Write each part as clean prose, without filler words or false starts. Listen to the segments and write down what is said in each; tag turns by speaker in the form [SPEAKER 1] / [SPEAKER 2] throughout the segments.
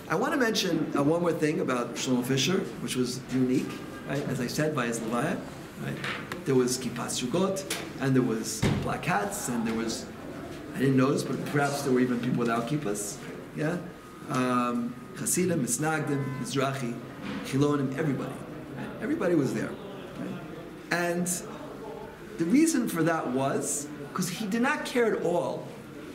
[SPEAKER 1] I want to mention one more thing about Shlomo Fisher, which was unique, right? As I said, by his Levaya, right? There was kippas sugot, and there was black hats, and there was, I didn't notice, but perhaps there were even people without kippas, yeah? Hasidim, Misnagdim, Mizrahi, Chilonim, everybody. Right? Everybody was there. Right? And the reason for that was because he did not care at all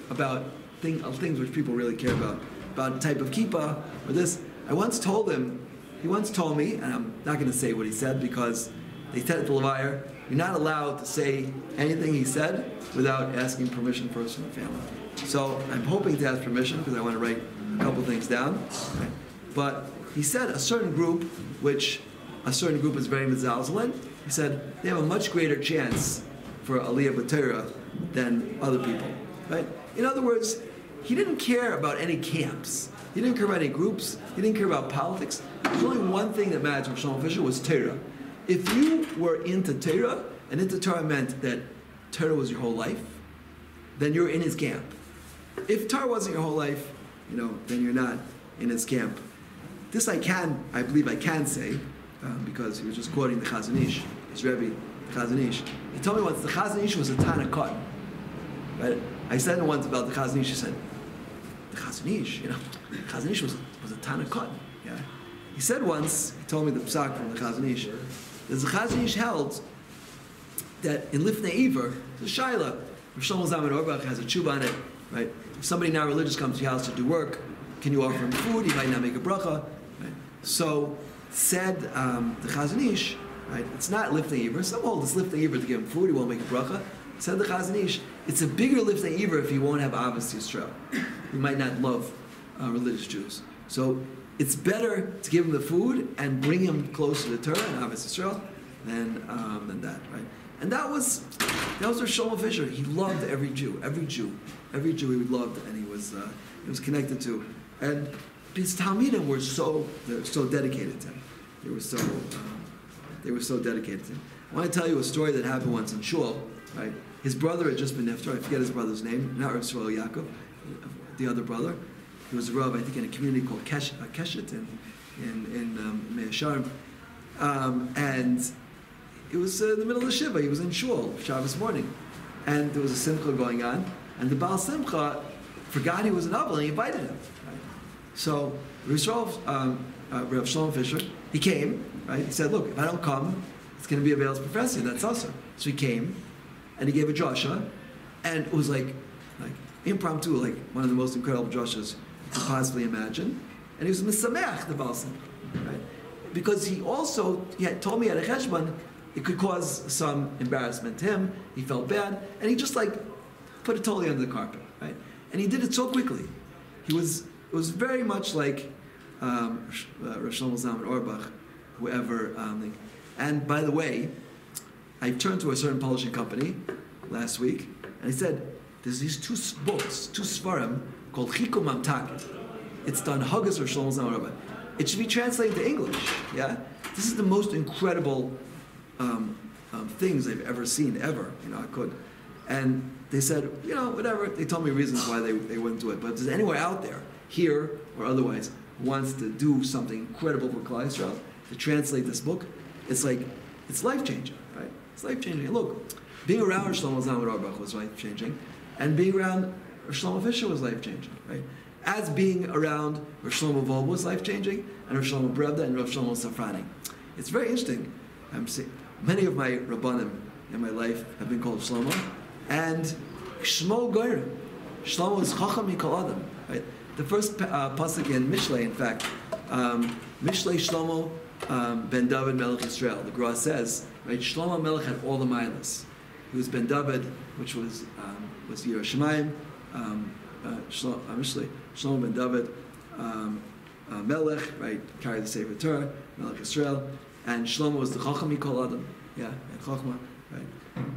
[SPEAKER 1] about things which people really care about the type of kippah or this. He once told me, and I'm not going to say what he said because they said at the Levaya, you're not allowed to say anything he said without asking permission first from the family. So I'm hoping to ask permission because I want to write a couple things down. Right? But he said a certain group is very mezalzelin, he said they have a much greater chance for Aliyah B'Torah than other people. Right? In other words, he didn't care about any camps. He didn't care about any groups. He didn't care about politics. There's only one thing that mattered for Shlomo Fisher was Torah. If you were into Torah, and into Torah meant that Torah was your whole life, then you're in his camp. If Torah wasn't your whole life, then you're not in his camp. This I believe I can say, because he was just quoting the Chazon Ish, his Rebbe, the Chazon Ish. He told me once the Chazon Ish was a Tana cotton. Right? I said once about the Chazon Ish, he said, the Chazon Ish, Chazon Ish was a Tana cotton. Yeah? He said once, he told me the psak from the Chazon Ish, that the Chazon Ish held that in Lifnei Iver, the Shaila, Rav Shlomo Zalman Auerbach has a tshuva on it, right? If somebody not religious comes to your house to do work, can you offer him food? He might not make a bracha. Right? So said the Chazon Ish, right? It's not Lifnei Iver. Some hold it's Lifnei Iver to give him food, he won't make a bracha. Said the Chazon Ish, it's a bigger Lifnei Iver if you won't have Avos Yisrael. You might not love religious Jews. So it's better to give him the food and bring him closer to Torah and Avos Yisrael than that, right? And that was Rav Shlomo Fisher. He loved every Jew he loved, and he was connected to. And his Talmidim were so dedicated to him. They were so dedicated to him. I want to tell you a story that happened once in Shul. Right, his brother had just been niftar. I forget his brother's name. Not Rav Yisrael Yaakov, the other brother. He was a rav, I think, in a community called Keshet in Mea Sharm. And it was in the middle of the Shiva. He was in Shul, Shabbos morning. And there was a simcha going on. And the Baal Simcha forgot he was an Aval and he invited him. Right? So Rav Shlomo Fisher, he came. Right? He said, look, if I don't come, it's going to be a Veil's professor. That's also. So he came, and he gave a drasha, and it was like impromptu, like one of the most incredible drashas you could possibly imagine. And he was misameach the Baal Simcha, right? Because he had told me at a cheshbon, it could cause some embarrassment to him. He felt bad, and he just put it totally under the carpet, right? And he did it so quickly. It was very much like Rav Shlomo Zalman Auerbach, whoever. And by the way, I turned to a certain publishing company last week, and I said, there's these two books, two svarim, called Chikum Mamtak. It's done Haggis or Shlomo Zalman Auerbach. It should be translated to English, yeah? This is the most incredible things I've ever seen, ever, I could. And they said, whatever, they told me reasons why they wouldn't do it. But if there's anywhere out there, here or otherwise, who wants to do something incredible for Klal Yisrael, to translate this book, it's life-changing, right? It's life-changing. And look, being around Shlomo Zalman Auerbach was life-changing, and being around Shlomo Fisher was life-changing, right? As being around Rav Shlomo Volb was life-changing, and Rav Shlomo Brevda and Rav Shlomo Safrani. It's very interesting. Many of my Rabbanim in my life have been called Shlomo, and Shmo Goyrim. Shlomo is Chacham Mikol Adam, right? The first pasuk in Mishlei, in fact, Mishlei Shlomo ben David Melech Yisrael. The Gra says, right? Shlomo Melech had all the milas. He was ben David, which was Yirah Shemayim. Mishlei Shlomo ben David Melech, right? Carried the Sefer Torah, Melech Yisrael, and Shlomo was the Chacham Mikol Adam. Yeah, and Chachma, right?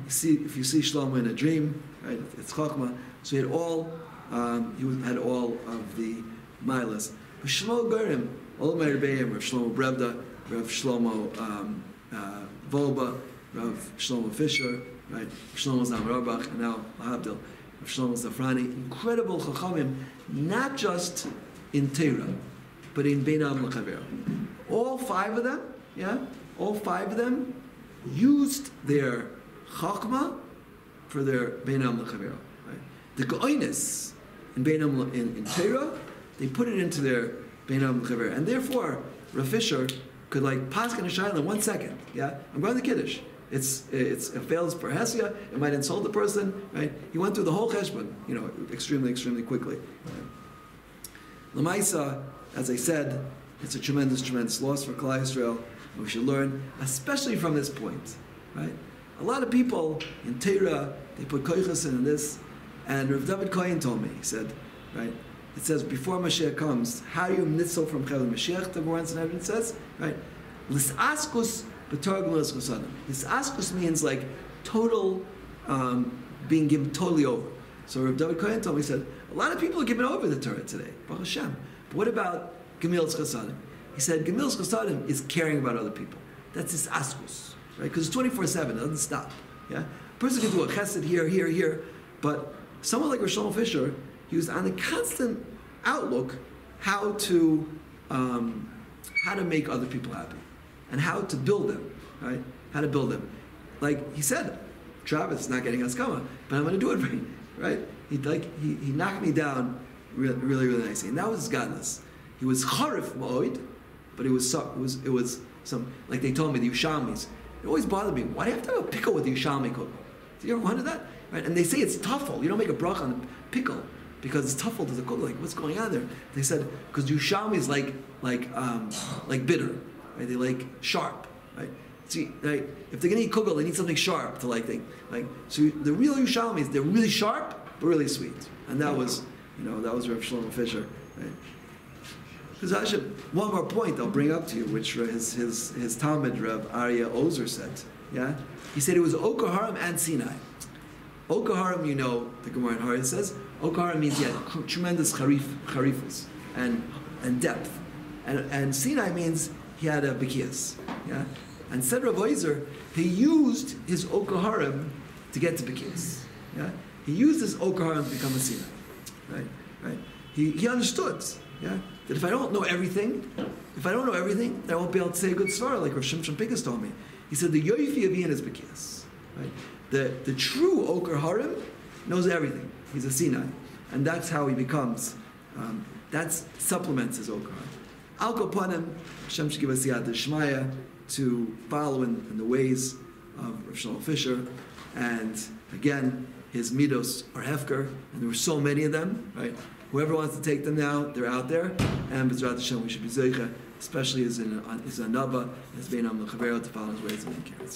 [SPEAKER 1] If you see Shlomo in a dream, right? It's Chachma. So he had all of the milas. But Shlomo Gorim, all of my Rebbeim, Rav Shlomo Brevda, Rav Shlomo Volba, Rav Shlomo Fisher, right? Rav Shlomo Zalman Auerbach, and now Lahabdil, Rav Shlomo Safrani, incredible Chachamim, not just in Torah, but in Bein Am L'Chavero. All five of them, all five of them used their Chachma for their Bein Am L'Chavero. Right? The Geonis in Bein Am in Torah, they put it into their Bein Am L'Chavero, and therefore Rav Fisher could like pass in a shayla in 1 second. I'm going to Kiddush. It fails per hesia. It might insult the person, right? He went through the whole cheshbon, extremely, extremely quickly. L'maisa, as I said, it's a tremendous, tremendous loss for Klal Yisrael. We should learn, especially from this point, right? A lot of people in Torah, they put koichas in this, and Rav David Kohen told me, he said, right? It says before Mashiach comes, how you nitzel from Chel Mashiach, the Gemara and everything says, right? L'saskus b'torah g'los chosadim. L'saskus means like total, being given totally over. So Rav David Kohen told me, he said, a lot of people are giving over the Torah today, Baruch Hashem. But what about Gemilas Chosadim? He said, Gemilas Chosadim is caring about other people. That's his askus, right? Because it's 24/7, it doesn't stop. A person can do a chesed here, but someone like Shlomo Fisher, he was on a constant outlook how to make other people happy and how to build them, right? How to build them. Like he said, Travis is not getting haskama, but I'm going to do it right. He knocked me down really, really, really nicely, and that was his godless. He was charif ma'od, but it was some like they told me the Yushalmis. It always bothered me. Why do you have to have a pickle with the Yushalmi cooking? Did you ever wonder that? Right? And they say it's tuffle. You don't make a brach on the pickle because it's tuffle to the cook. Like what's going on there? They said because Yushalmi is like bitter, right? They like sharp, right? See, like, if they're gonna eat kugel, they need something sharp to like think. Like so, the real Yushalmis, they're really sharp but really sweet, and that was Rav Shlomo Fisher. Right? Because Hashem, one more point I'll bring up to you, which his Talmud Rav Aryeh Ozer said. He said it was Okaharim and Sinai. Okaharim, the Gemara in Harya says, Okaharim means he had tremendous charifus and depth, and Sinai means he had a bekias. And said Rav Ozer, he used his Okaharim to get to bekias. He used his Okaharim to become a Sinai. Right? He understood. That if I don't know everything, then I won't be able to say a good story like Rav Shimshon Pincus told me. He said the Yoifi Avian is bekias. Right? The true Oker Harim knows everything. He's a Sinai. And that's how he becomes, that supplements his Oker Harim. Al Kopanim, Hashem should give us the Yad Shmaya to follow in the ways of Rav Shlomo Fisher. And again, his midos are hefker, and there were so many of them, right? Whoever wants to take them now, they're out there. And B'ezrat Hashem, we should be zeicha, especially as a naba, as Bein Am L'Chavero, to follow his ways and make care.